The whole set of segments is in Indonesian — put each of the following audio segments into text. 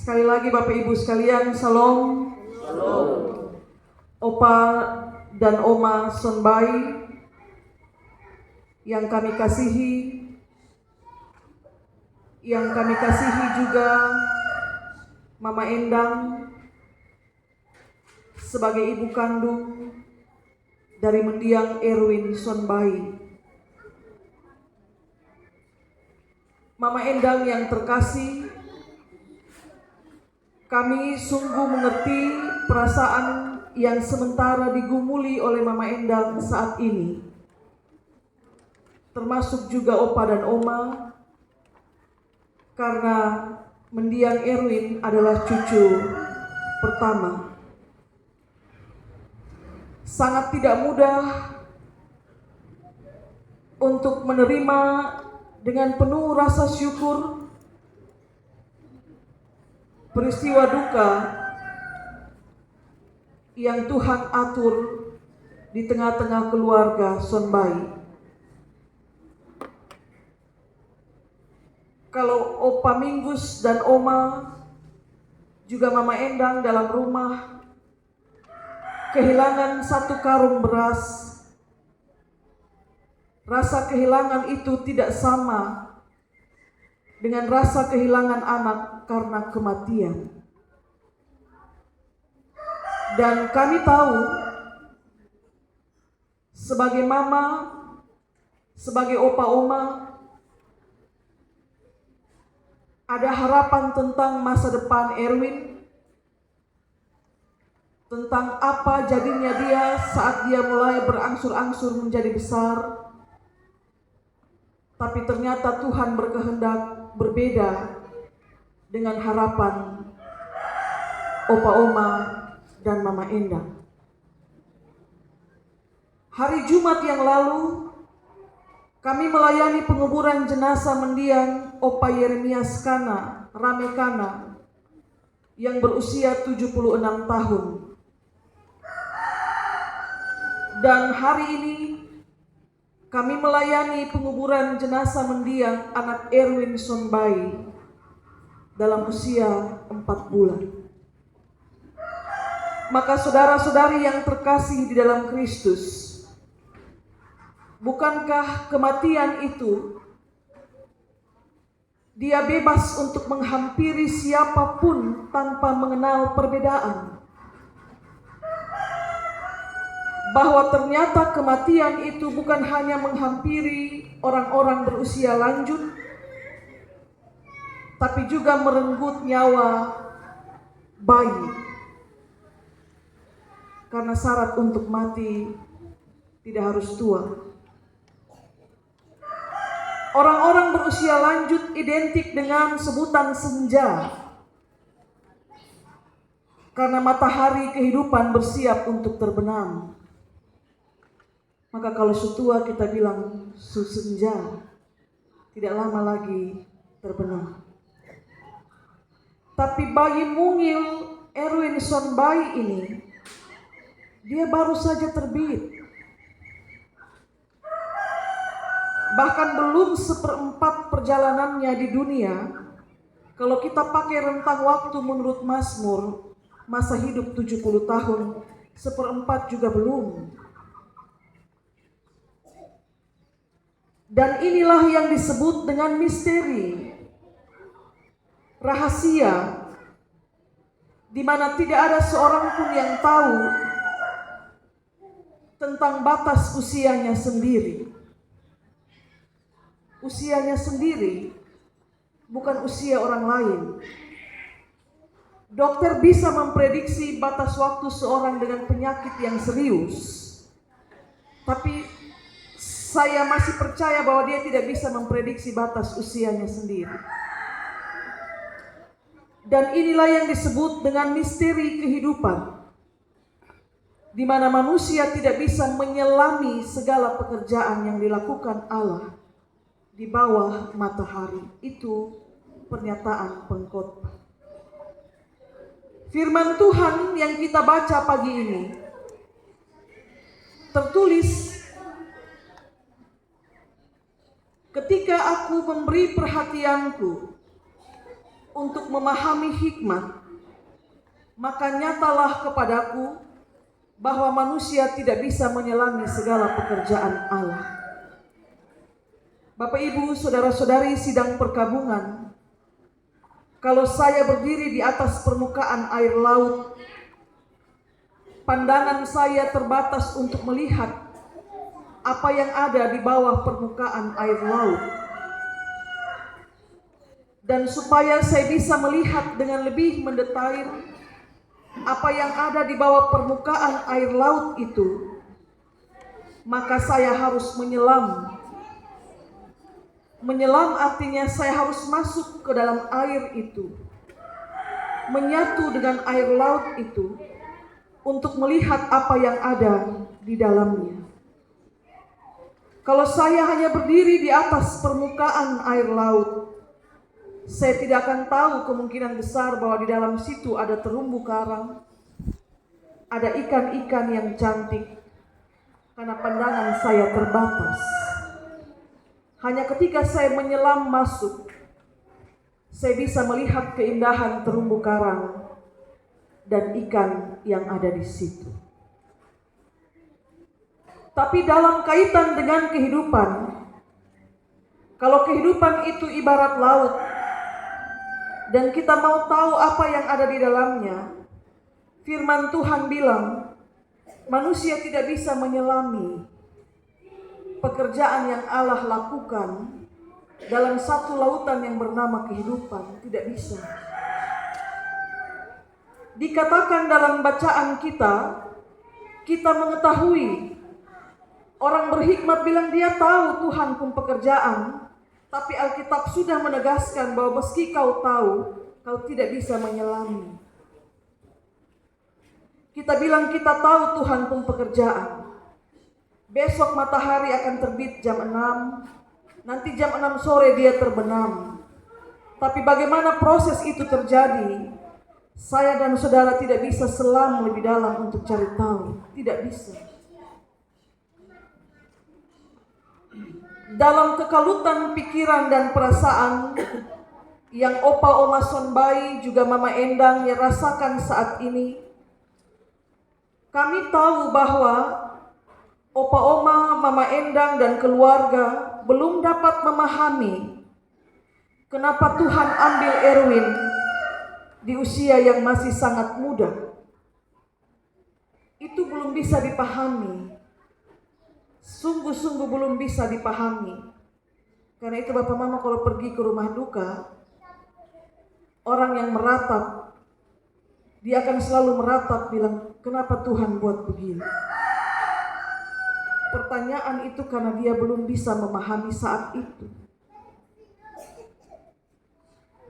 Sekali lagi Bapak Ibu sekalian, Salam. Opa dan Oma Sonbai yang kami kasihi, juga Mama Endang sebagai ibu kandung dari mendiang Erwin Sonbai. Mama Endang yang terkasih, kami sungguh mengerti perasaan yang sementara digumuli oleh Mama Endang saat ini, termasuk juga Opa dan Oma, karena mendiang Erwin adalah cucu pertama. Sangat tidak mudah untuk menerima dengan penuh rasa syukur peristiwa duka yang Tuhan atur di tengah-tengah keluarga Sonbai. Kalau Opa Minggus dan Oma, juga Mama Endang dalam rumah kehilangan satu karung beras, rasa kehilangan itu tidak sama dengan rasa kehilangan anak karena kematian. Dan kami tahu sebagai mama, sebagai opa oma, ada harapan tentang masa depan Erwin, tentang apa jadinya dia saat dia mulai berangsur-angsur menjadi besar. Tapi ternyata Tuhan berkehendak berbeda dengan harapan opa oma dan Mama Endang. Hari Jumat yang lalu kami melayani penguburan jenazah mendiang Opa Yeremias Kana, Rame Kana, yang berusia 76 tahun. Dan hari ini kami melayani penguburan jenazah mendiang anak Erwin Sonbai dalam usia 4 bulan. Maka saudara-saudari yang terkasih di dalam Kristus, bukankah kematian itu dia bebas untuk menghampiri siapapun tanpa mengenal perbedaan? Bahwa ternyata kematian itu bukan hanya menghampiri orang-orang berusia lanjut, tapi juga merenggut nyawa bayi. Karena syarat untuk mati tidak harus tua. Orang-orang berusia lanjut identik dengan sebutan senja, karena matahari kehidupan bersiap untuk terbenam. Maka kalau sutua kita bilang susenja, tidak lama lagi terbenam. Tapi bayi mungil Erwin Sonbai ini, dia baru saja terbit. Bahkan belum 1/4 perjalanannya di dunia. Kalau kita pakai rentang waktu menurut Mazmur, masa hidup 70 tahun, 1/4 juga belum. Dan inilah yang disebut dengan misteri, rahasia, di mana tidak ada seorang pun yang tahu tentang batas usianya sendiri. Usianya sendiri bukan usia orang lain. Dokter bisa memprediksi batas waktu seorang dengan penyakit yang serius, tapi saya masih percaya bahwa dia tidak bisa memprediksi batas usianya sendiri. Dan inilah yang disebut dengan misteri kehidupan, di mana manusia tidak bisa menyelami segala pekerjaan yang dilakukan Allah di bawah matahari. Itu pernyataan pengkhotbah. Firman Tuhan yang kita baca pagi ini tertulis, ketika aku memberi perhatianku untuk memahami hikmat, maka nyatalah kepadaku bahwa manusia tidak bisa menyelami segala pekerjaan Allah. Bapak, Ibu, saudara-saudari sidang perkabungan, kalau saya berdiri di atas permukaan air laut, pandangan saya terbatas untuk melihat apa yang ada di bawah permukaan air laut. Dan supaya saya bisa melihat dengan lebih mendetail apa yang ada di bawah permukaan air laut itu, maka saya harus menyelam. Menyelam artinya saya harus masuk ke dalam air itu, menyatu dengan air laut itu, untuk melihat apa yang ada di dalamnya. Kalau saya hanya berdiri di atas permukaan air laut, saya tidak akan tahu kemungkinan besar bahwa di dalam situ ada terumbu karang, ada ikan-ikan yang cantik, karena pandangan saya terbatas. Hanya ketika saya menyelam masuk, saya bisa melihat keindahan terumbu karang dan ikan yang ada di situ. Tapi dalam kaitan dengan kehidupan, kalau kehidupan itu ibarat laut, dan kita mau tahu apa yang ada di dalamnya, firman Tuhan bilang, manusia tidak bisa menyelami pekerjaan yang Allah lakukan dalam satu lautan yang bernama kehidupan. Tidak bisa. Dikatakan dalam bacaan kita mengetahui, orang berhikmat bilang dia tahu Tuhan pun pekerjaan, tapi Alkitab sudah menegaskan bahwa meski kau tahu, kau tidak bisa menyelami. Kita bilang kita tahu Tuhan pun pekerjaan. Besok matahari akan terbit jam 6, nanti jam 6 sore dia terbenam. Tapi bagaimana proses itu terjadi, saya dan saudara tidak bisa selam lebih dalam untuk cari tahu. Tidak bisa. Dalam kekalutan pikiran dan perasaan yang Opa Oma Sonbai juga Mama Endang yang rasakan saat ini, kami tahu bahwa Opa Oma, Mama Endang dan keluarga belum dapat memahami kenapa Tuhan ambil Erwin di usia yang masih sangat muda. Itu belum bisa dipahami. Sungguh-sungguh belum bisa dipahami. Karena itu Bapak Mama kalau pergi ke rumah duka, orang yang meratap, dia akan selalu meratap bilang, kenapa Tuhan buat begini? Pertanyaan itu karena dia belum bisa memahami saat itu.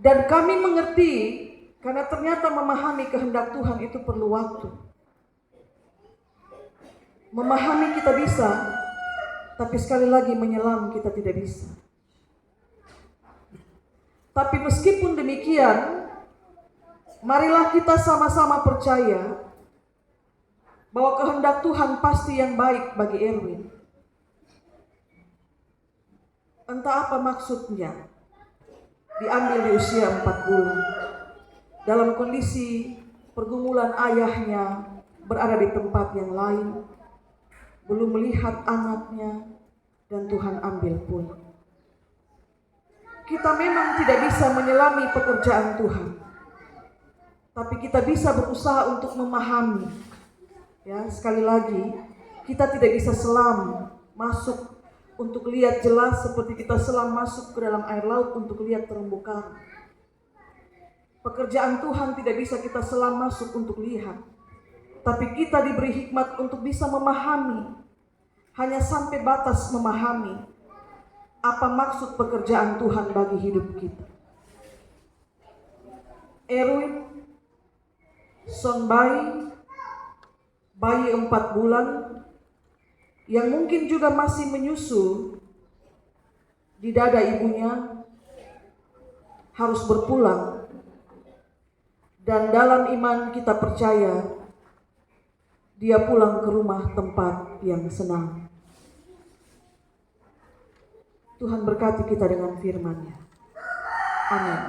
Dan kami mengerti, karena ternyata memahami kehendak Tuhan itu perlu waktu. Memahami kita bisa, tapi sekali lagi menyelam kita tidak bisa. Tapi meskipun demikian, marilah kita sama-sama percaya bahwa kehendak Tuhan pasti yang baik bagi Erwin. Entah apa maksudnya, diambil di usia 4 bulan. Dalam kondisi pergumulan ayahnya berada di tempat yang lain, belum melihat anaknya, dan Tuhan ambil pulang. Kita memang tidak bisa menyelami pekerjaan Tuhan, tapi kita bisa berusaha untuk memahami. Ya, sekali lagi, kita tidak bisa selam masuk untuk lihat jelas seperti kita selam masuk ke dalam air laut untuk lihat terumbu karang. Pekerjaan Tuhan tidak bisa kita selam masuk untuk lihat, tapi kita diberi hikmat untuk bisa memahami, hanya sampai batas memahami apa maksud pekerjaan Tuhan bagi hidup kita. Erwin Sonbai, bayi 4 bulan, yang mungkin juga masih menyusu di dada ibunya, harus berpulang. Dan dalam iman kita percaya, dia pulang ke rumah tempat yang senang. Tuhan berkati kita dengan firman-Nya. Amin.